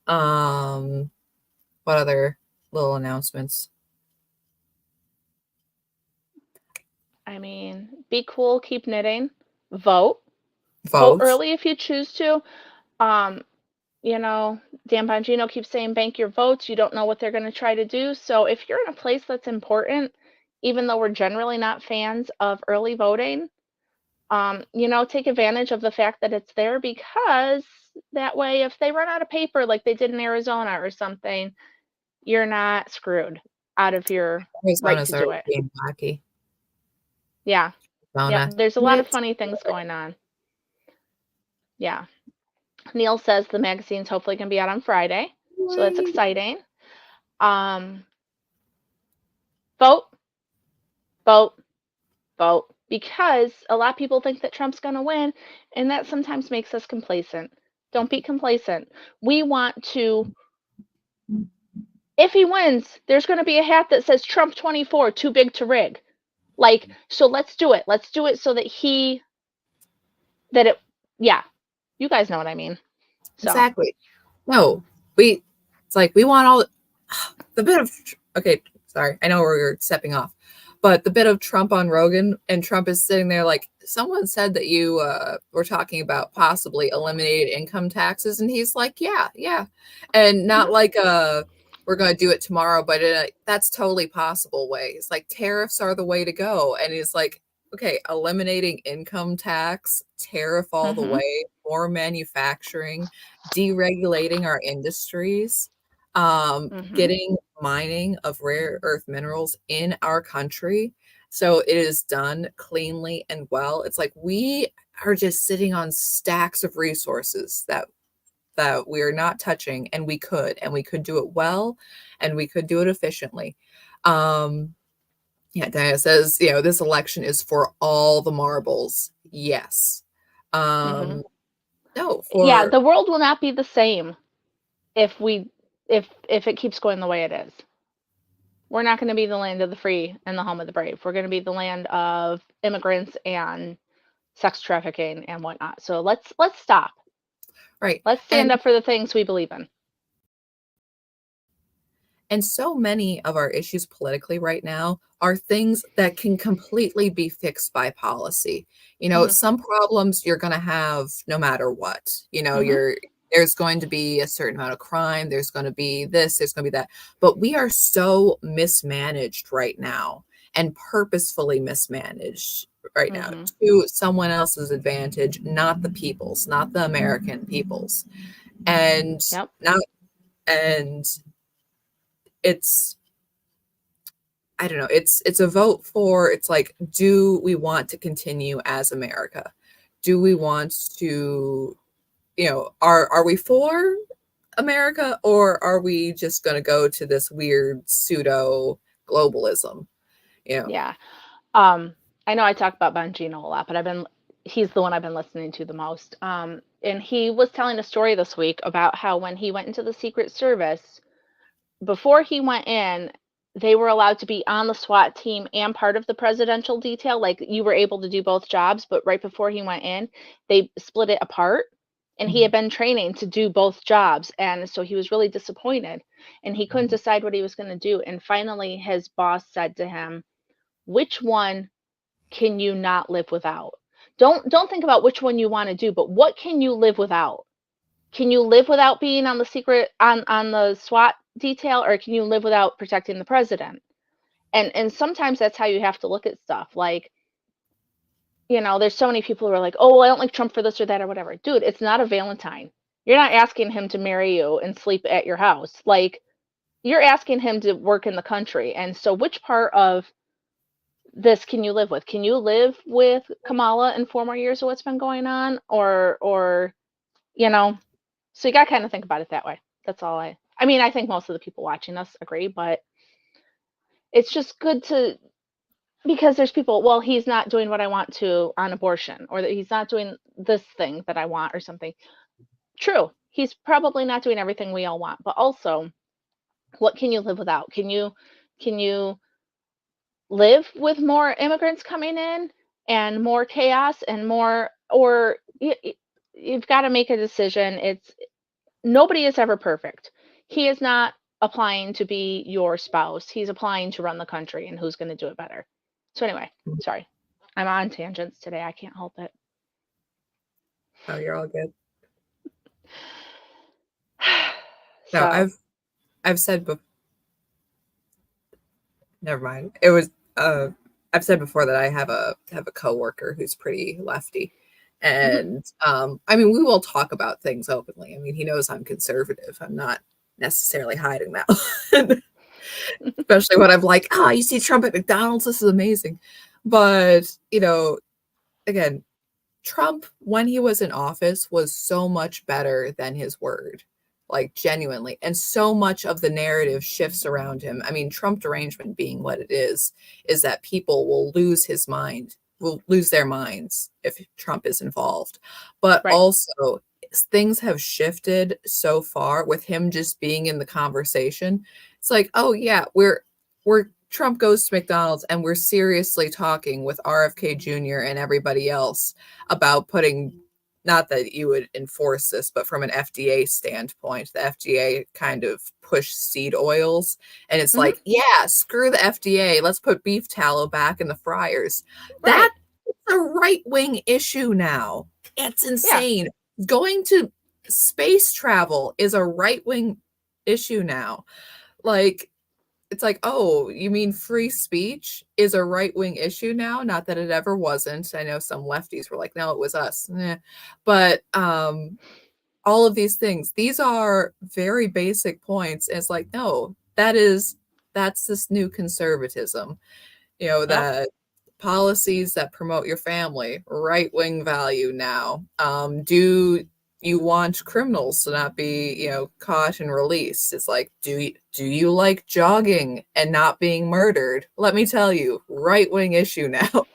What other little announcements? I mean, be cool, keep knitting, vote. Vote Vote. early if you choose to. Um, you know, Dan Bongino keeps saying bank your votes. You don't know what they're going to try to do. So if you're in a place that's important, even though we're generally not fans of early voting, take advantage of the fact that it's there, because that way, if they run out of paper like they did in Arizona or something, you're not screwed out of your right Arizona's to do already it. being wacky. Yeah. Yep. Arizona. There's a lot of funny things going on. Yeah. Neil says the magazine's hopefully going to be out on Friday. So that's exciting. Vote, vote, vote. Because a lot of people think that Trump's going to win, and that sometimes makes us complacent. Don't be complacent. We want to, if he wins, there's going to be a hat that says Trump 24, too big to rig. Like, so let's do it. Let's do it so yeah, you guys know what I mean. So. Exactly. No, it's like we want all the bit of, okay, sorry, I know we're stepping off, But the bit of Trump on Rogan, and Trump is sitting there like, someone said that you were talking about possibly eliminated income taxes. And he's like, yeah, yeah. And not like we're going to do it tomorrow, but in a, that's totally possible way. It's like tariffs are the way to go. And he's like, okay, eliminating income tax, tariff all the way, more manufacturing, deregulating our industries, getting mining of rare earth minerals in our country so it is done cleanly and well. It's like we are just sitting on stacks of resources that we're not touching, and we could do it well, and we could do it efficiently. Yeah, Diana says, this election is for all the marbles. Yes. No, Yeah, for the world will not be the same if it keeps going the way it is. We're not going to be the land of the free and the home of the brave. We're going to be the land of immigrants and sex trafficking and whatnot. So let's stop. Right. Let's stand up for the things we believe in. And so many of our issues politically right now are things that can completely be fixed by policy. Some problems you're going to have no matter what. There's going to be a certain amount of crime. There's going to be this, there's going to be that. But we are so mismanaged right now, and purposefully mismanaged right now to someone else's advantage, not the people's, not the American people's. And it's, I don't know, it's a vote for, it's like, do we want to continue as America? Do we want to, are we for America, or are we just going to go to this weird pseudo globalism? Yeah. I know I talk about Bongino a lot, but he's the one I've been listening to the most. And he was telling a story this week about how when he went into the Secret Service, before he went in, they were allowed to be on the SWAT team and part of the presidential detail. Like, you were able to do both jobs, but right before he went in, they split it apart. And he had been training to do both jobs. And so he was really disappointed, and he couldn't decide what he was going to do. And finally, his boss said to him, which one can you not live without? Don't think about which one you want to do, but what can you live without? Can you live without being on the SWAT detail, or can you live without protecting the president? And sometimes that's how you have to look at stuff. Like, there's so many people who are like, oh, well, I don't like Trump for this or that or whatever. Dude, it's not a Valentine. You're not asking him to marry you and sleep at your house. Like, you're asking him to work in the country. And so which part of this can you live with? Can you live with Kamala and 4 more years of what's been going on? Or so you got to kind of think about it that way. That's all I think most of the people watching us agree, but it's just good because there's people, well, he's not doing what I want to on abortion, or that he's not doing this thing that I want or something. True. He's probably not doing everything we all want, but also, what can you live without? Can you live with more immigrants coming in and more chaos and more, or you've got to make a decision. Nobody is ever perfect. He is not applying to be your spouse. He's applying to run the country, and who's going to do it better. So anyway, sorry. I'm on tangents today. I can't help it. Oh, you're all good. So, no, I've said before. Never mind. It was I've said before that I have a coworker who's pretty lefty. And we will talk about things openly. He knows I'm conservative. I'm not necessarily hiding that. Especially when I'm like, you see Trump at McDonald's, this is amazing. But, again, Trump, when he was in office, was so much better than his word. Like, genuinely. And so much of the narrative shifts around him. Trump derangement being what it is that people will lose their minds if Trump is involved. But also, things have shifted so far with him just being in the conversation. It's like, oh yeah, we're Trump goes to McDonald's and we're seriously talking with RFK Jr. and everybody else about putting not that you would enforce this, but from an FDA standpoint, the FDA kind of push seed oils, and it's like, yeah, screw the FDA. Let's put beef tallow back in the fryers. Right. That's a right-wing issue now. It's Yeah. insane. Going to space travel is a right-wing issue now. Like, it's like, oh, you mean free speech is a right-wing issue now? Not that it ever wasn't. I know some lefties were like, no, it was us. But all of these things, these are very basic points. And it's like, no, that's this new conservatism, Yep. that policies that promote your family, right-wing value now. Do you want criminals to not be, caught and released? It's like, do you like jogging and not being murdered? Let me tell you, right-wing issue now.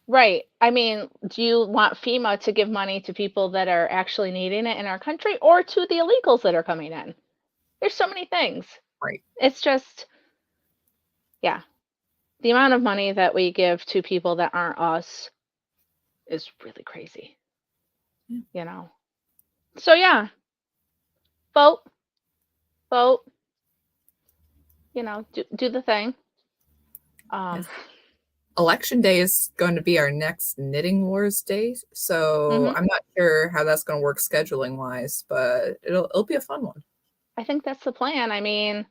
Right. I mean, do you want FEMA to give money to people that are actually needing it in our country or to the illegals that are coming in? There's so many things. Right. It's just, yeah. The amount of money that we give to people that aren't us is really crazy, So, yeah, vote, vote, do the thing. Yes. Election day is going to be our next Knitting Wars day, so I'm not sure how that's going to work scheduling wise, but it'll be a fun one. I think that's the plan. I mean,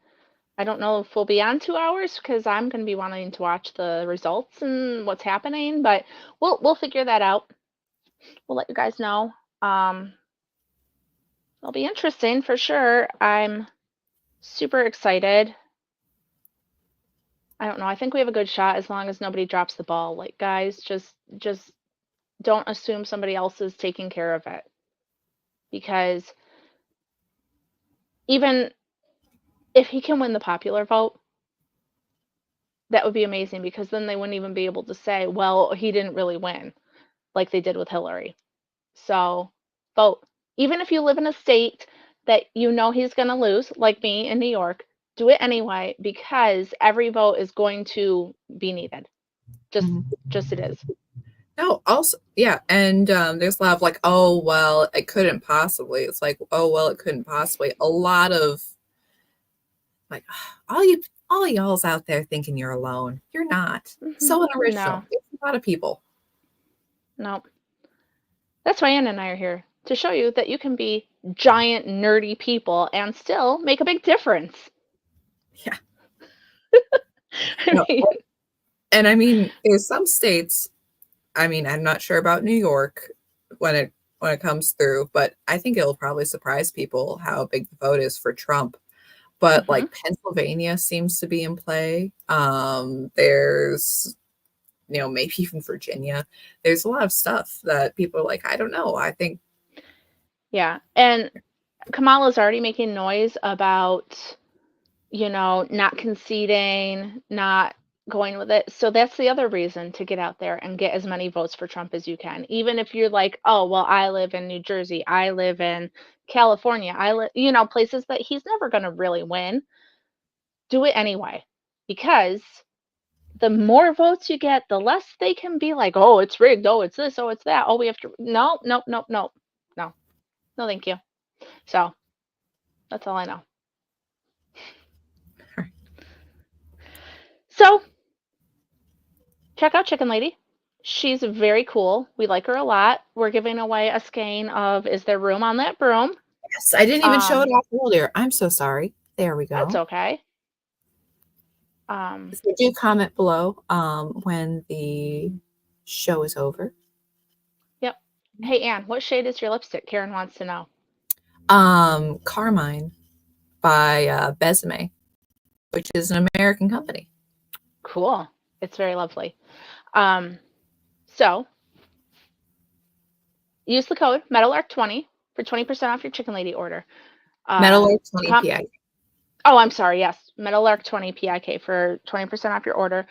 I don't know if we'll be on 2 hours because I'm going to be wanting to watch the results and what's happening, but we'll figure that out. We'll let you guys know. It'll be interesting for sure. I'm super excited. I don't know. I think we have a good shot as long as nobody drops the ball. Like, guys, just don't assume somebody else is taking care of it. Because even if he can win the popular vote, that would be amazing because then they wouldn't even be able to say, well, he didn't really win like they did with Hillary. So vote. Even if you live in a state that he's going to lose, like me in New York, do it anyway because every vote is going to be needed. Just it is. No, also, yeah, and there's a lot of like, oh, well, it couldn't possibly. It's like, oh, well, it couldn't possibly. A lot of like, all y'all's out there thinking you're alone. You're not. So unoriginal. No. It's a lot of people. Nope. That's why Anna and I are here, to show you that you can be giant, nerdy people and still make a big difference. Yeah. I mean, and I mean, there's some states, I mean, I'm not sure about New York when it comes through, but I think it'll probably surprise people how big the vote is for Trump. But like Pennsylvania seems to be in play. There's maybe even Virginia. There's a lot of stuff that people are like, I don't know. I think. Yeah. And Kamala's already making noise about, not conceding, not going with it. So that's the other reason to get out there and get as many votes for Trump as you can. Even if you're like, oh, well, I live in New Jersey, I live in California, I live, places that he's never going to really win. Do it anyway. Because the more votes you get, the less they can be like, oh, it's rigged, oh, it's this, oh, it's that, oh, we have to. No, thank you. So that's all I know. So check out Chicken Lady. She's very cool. We like her a lot. We're giving away a skein of Is There Room on That Broom? Yes, I didn't even show it off earlier. I'm so sorry. There we go. That's okay. So do comment below when the show is over. Yep. Hey, Anne, what shade is your lipstick? Karen wants to know. Carmine by Besame, which is an American company. Cool. It's very lovely. So use the code METALARK20 for 20% off your Chicken Lady order. METALARK20 PIK. Oh, I'm sorry. Yes, METALARK20 PIK for 20% off your order.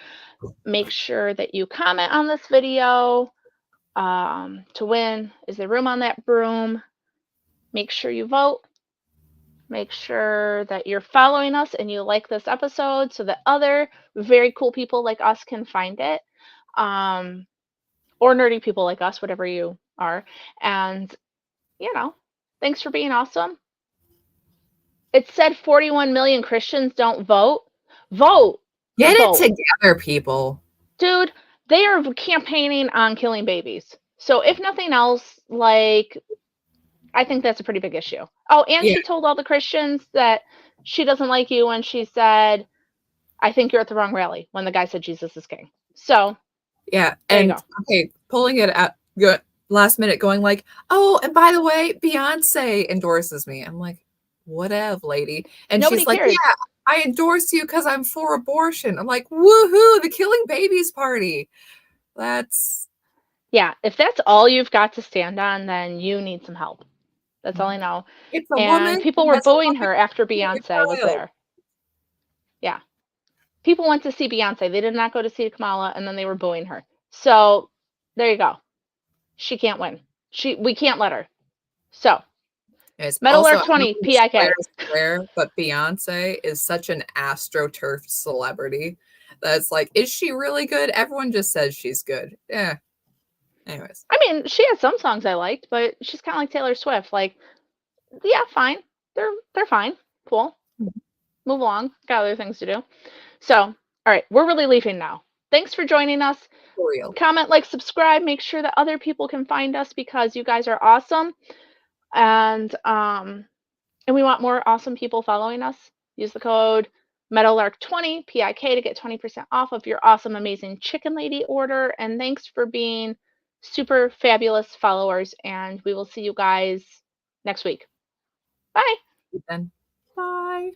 Make sure that you comment on this video to win Is There Room on That Broom? Make sure you vote. Make sure that you're following us and you like this episode so that other very cool people like us can find it. Or nerdy people like us, whatever you are. And, you know, thanks for being awesome. It said 41 million Christians don't vote. Vote. Get it Vote. together, people. Dude, they are campaigning on killing babies. So if nothing else, like, I think that's a pretty big issue. Oh, and Yeah. she told all the Christians that she doesn't like you when she said, I think you're at the wrong rally, when the guy said Jesus is king. So Yeah. there you And go. okay, pulling it out good last minute, going like, oh, and by the way, Beyonce endorses me. I'm like, whatever, lady. And Nobody she's like, cares. yeah, I endorse you because I'm for abortion. I'm like, woohoo, the killing babies party. That's Yeah, if that's all you've got to stand on, then you need some help. That's all I know. it's a woman And people who were has a booing puppy her after and a Beyonce was child. there. Yeah. People went to see Beyonce. They did not go to see Kamala, and then they were booing her. So there you go. She can't win. We can't let her. So It's Metal also, I Arc don't 20 know if Square PIK. is aware, but Beyonce is such an astroturf celebrity that's like, is she really good? Everyone just says she's good. Yeah. Anyways. I mean, she has some songs I liked, but she's kind of like Taylor Swift. Like, yeah, fine. They're fine. Cool. Move along. Got other things to do. So, all right, we're really leaving now. Thanks for joining us. For real. Comment, like, subscribe. Make sure that other people can find us because you guys are awesome. And we want more awesome people following us. Use the code METALARK20 PIK to get 20% off of your awesome, amazing chicken lady order. And thanks for being super fabulous followers. And we will see you guys next week. Bye. Then bye.